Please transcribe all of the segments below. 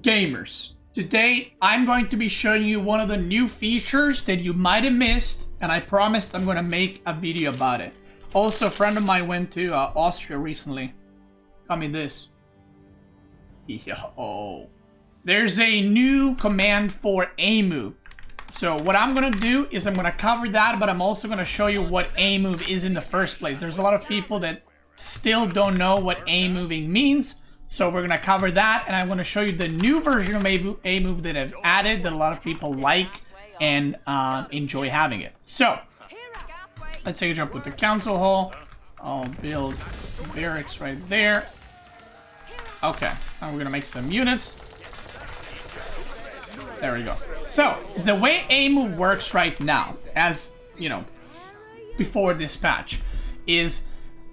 Gamers, today I'm going to be showing you one of the new features that you might have missed, and I promised I'm going to make a video about it. Also, a friend of mine went to Austria recently. Got me this. Yo. There's a new command for A move. So what I'm going to do is I'm going to cover that, but I'm also going to show you what A move is in the first place. There's a lot of people that still don't know what A moving means. So we're going to cover that, and I'm going to show you the new version of A move that I've added that a lot of people like and enjoy having it. So let's take a jump with the council hall. I'll build barracks right there. Okay, now we're going to make some units. There we go. So the way A move works right now, as you know, before this patch, is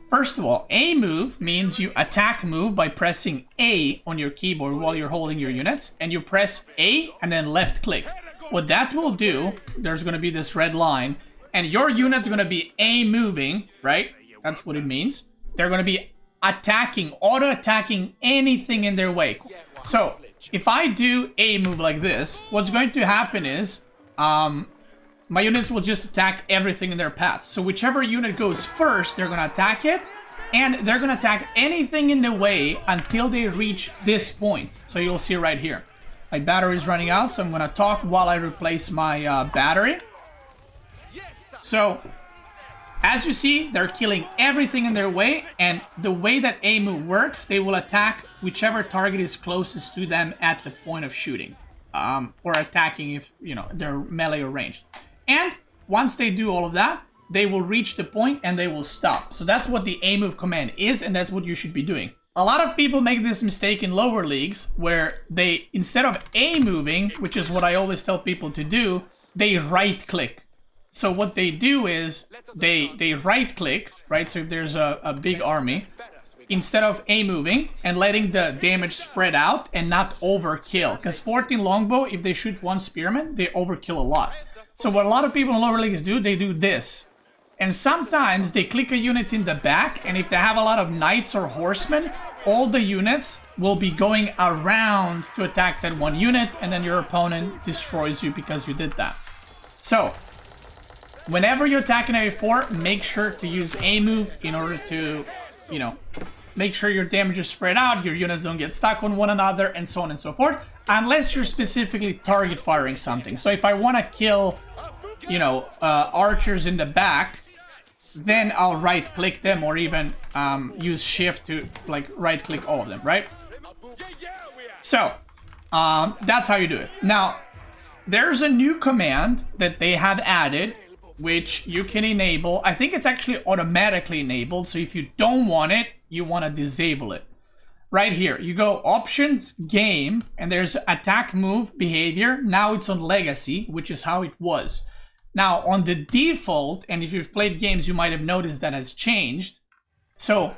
first of all, A move means you attack move by pressing A on your keyboard while you're holding your units, and you press A and then left click. What that will do, there's going to be this red line, and your unit's going to be A moving, right? That's what it means. They're going to be attacking, auto-attacking anything in their way. So if I do A move like this, what's going to happen is my units will just attack everything in their path. So whichever unit goes first, they're going to attack it. And they're going to attack anything in the way until they reach this point. So you'll see right here. My battery is running out, so I'm going to talk while I replace my battery. So, as you see, they're killing everything in their way. And the way that A move works, they will attack whichever target is closest to them at the point of shooting. Or attacking if, you know, they're melee or ranged. And once they do all of that, they will reach the point and they will stop. So that's what the A move command is, and that's what you should be doing. A lot of people make this mistake in lower leagues where they, instead of A moving, which is what I always tell people to do, they right click. So what they do is they right click, right? So if there's a big army, instead of A moving and letting the damage spread out and not overkill. Because 14 longbow, if they shoot one spearman, they overkill a lot. So what a lot of people in lower leagues do, they do this. And sometimes they click a unit in the back, and if they have a lot of knights or horsemen, all the units will be going around to attack that one unit, and then your opponent destroys you because you did that. So whenever you attack an AoE4, make sure to use A move in order to, you know, make sure your damage is spread out, your units don't get stuck on one another, and so on and so forth, unless you're specifically target firing something. So if I want to kill, you know, archers in the back, then I'll right click them, or even use shift to like right click all of them, right? So that's how you do it. Now there's a new command that they have added which you can enable. I think it's actually automatically enabled, so if you don't want it, you want to disable it. Right here, you go options, game, and there's attack move behavior. Now it's on legacy, which is how it was. Now on the default, and if you've played games, you might have noticed that has changed. So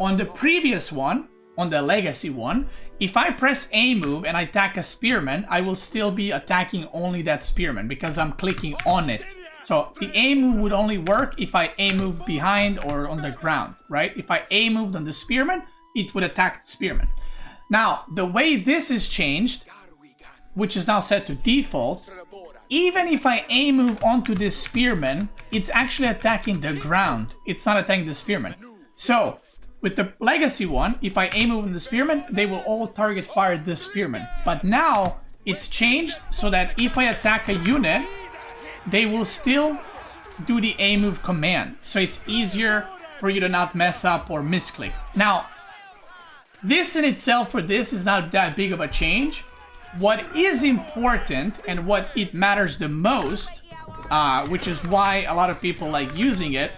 on the previous one, on the legacy one, if I press A move and I attack a spearman, I will still be attacking only that spearman because I'm clicking on it. So the A move would only work if I A move behind or on the ground, right? If I A moved on the spearman, it would attack the spearman. Now, the way this is changed, which is now set to default, even if I A move onto this spearman, it's actually attacking the ground. It's not attacking the spearman. So with the legacy one, if I A move on the spearman, they will all target fire the spearman. But now it's changed so that if I attack a unit, they will still do the A move command. So it's easier for you to not mess up or misclick. Now, this in itself for this is not that big of a change. What is important and what it matters the most, which is why a lot of people like using it,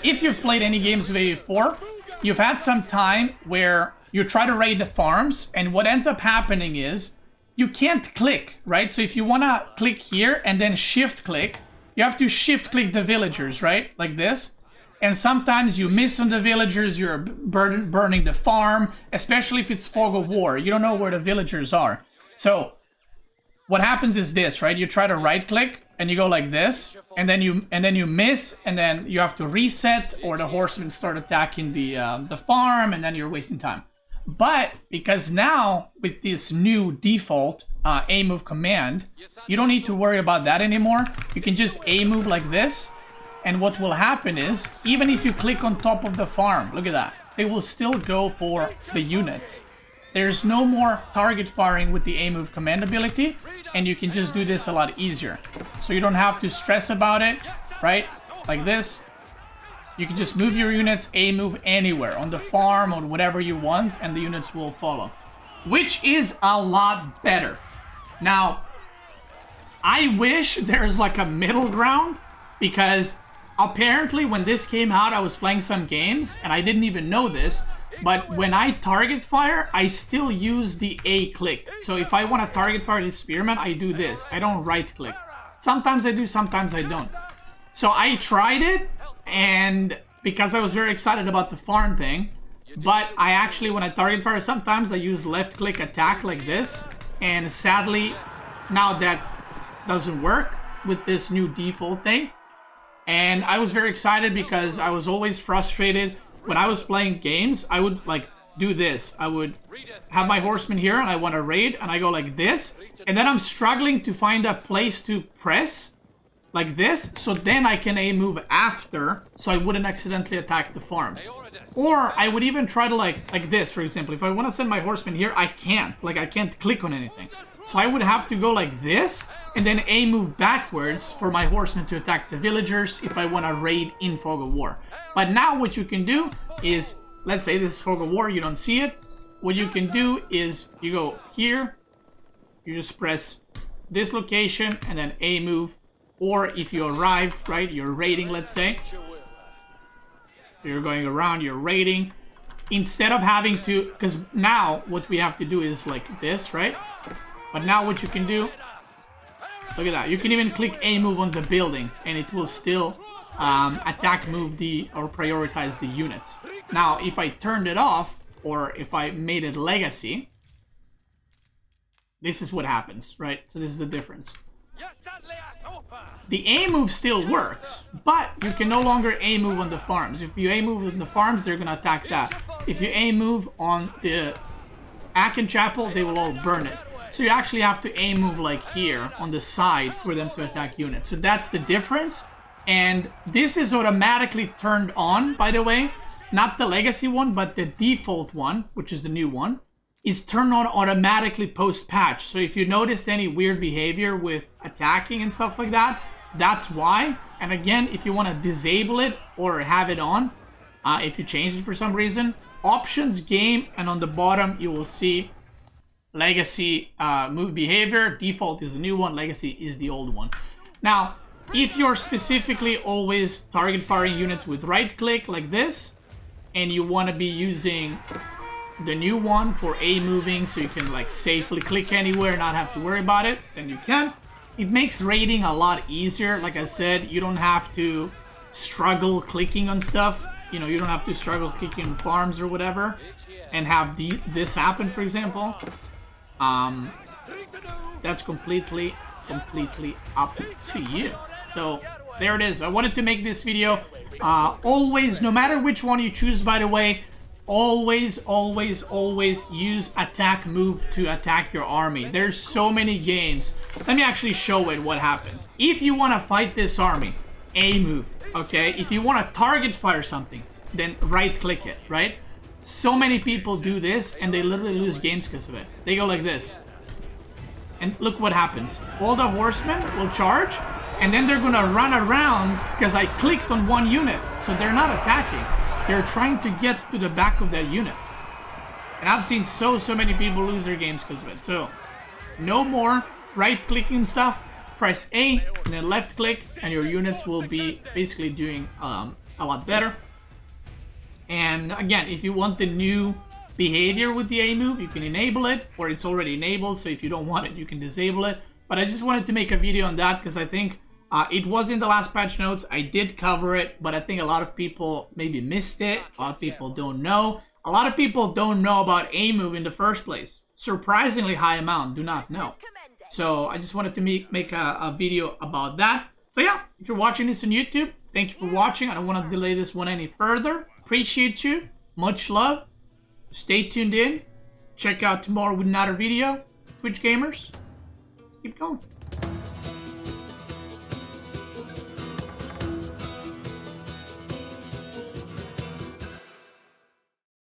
if you've played any games of AoE4, you've had some time where you try to raid the farms, and what ends up happening is you can't click, right? So if you want to click here and then shift click, you have to shift click the villagers, right? Like this. And sometimes you miss on the villagers, you're burning the farm, especially if it's fog of war. You don't know where the villagers are. So what happens is this, right? You try to right click and you go like this, and then you miss, and then you have to reset, or the horsemen start attacking the farm, and then you're wasting time. But because now with this new default A move command, you don't need to worry about that anymore. You can just A move like this. And what will happen is, even if you click on top of the farm, look at that, they will still go for the units. There's no more target firing with the A move command ability, and you can just do this a lot easier. So you don't have to stress about it, right? Like this. You can just move your units, A move anywhere, on the farm or whatever you want, and the units will follow. Which is a lot better. Now, I wish there's like a middle ground, because apparently when this came out, I was playing some games, and I didn't even know this, but when I target fire, I still use the A click. So if I want to target fire this spearman, I do this. I don't right click. Sometimes I do, sometimes I don't. So I tried it, and because I was very excited about the farm thing, but I actually, when I target fire, sometimes I use left click attack like this, and sadly, now that doesn't work with this new default thing. And I was very excited because I was always frustrated when I was playing games. I would like do this. I would have my horseman here and I want to raid, and I go like this, and then I'm struggling to find a place to press like this, so then I can A move after, so I wouldn't accidentally attack the farms. Or I would even try to like this, for example. If I want to send my horseman here, I can't. Like, I can't click on anything. So I would have to go like this, and then A move backwards for my horsemen to attack the villagers if I want to raid in Fog of War. But now what you can do is, let's say this is Fog of War, you don't see it. What you can do is you go here, you just press this location and then A move. Or if you arrive, right, you're raiding, let's say. You're going around, you're raiding. Instead of having to, because now what we have to do is like this, right? But now what you can do, look at that. You can even click A move on the building and it will still attack move or prioritize the units. Now, if I turned it off or if I made it legacy, this is what happens, right? So this is the difference. The A move still works, but you can no longer A move on the farms. If you A move on the farms, they're gonna attack that. If you A move on the Aken Chapel, they will all burn it. So you actually have to A move like here on the side for them to attack units. So that's the difference. And this is automatically turned on, by the way. Not the legacy one, but the default one, which is the new one, is turned on automatically post-patch. So if you noticed any weird behavior with attacking and stuff like that, that's why. And again, if you want to disable it or have it on, if you change it for some reason, options, game, and on the bottom you will see legacy move behavior. Default is the new one, legacy is the old one. Now, if you're specifically always target firing units with right click like this, and you want to be using the new one for A moving so you can like safely click anywhere, not have to worry about it, then you can. It makes raiding a lot easier. Like I said, you don't have to struggle clicking on stuff. You know, you don't have to struggle clicking on farms or whatever and have this happen, for example. That's completely up to you. So there it is. I wanted to make this video. Always, no matter which one you choose, by the way, always use attack move to attack your army. There's so many games. Let me actually show it what happens. If you want to fight this army, A move, okay? If you want to target fire something, then right click it, right? So many people do this and they literally lose games because of it. They go like this. And look what happens. All the horsemen will charge and then they're gonna run around because I clicked on one unit. So they're not attacking. They're trying to get to the back of that unit. And I've seen so many people lose their games because of it. So, no more right-clicking stuff. Press A and then left-click, and your units will be basically doing a lot better. And again, if you want the new behavior with the A move, you can enable it, or it's already enabled. So if you don't want it, you can disable it. But I just wanted to make a video on that because I think it was in the last patch notes. I did cover it, but I think a lot of people maybe missed it. A lot of people don't know. A lot of people don't know about A move in the first place. Surprisingly high amount do not know. So I just wanted to make a video about that. So yeah, if you're watching this on YouTube, thank you for watching. I don't want to delay this one any further. Appreciate you. Much love. stay tuned in. Check out tomorrow with another video. Twitch gamers, keep going.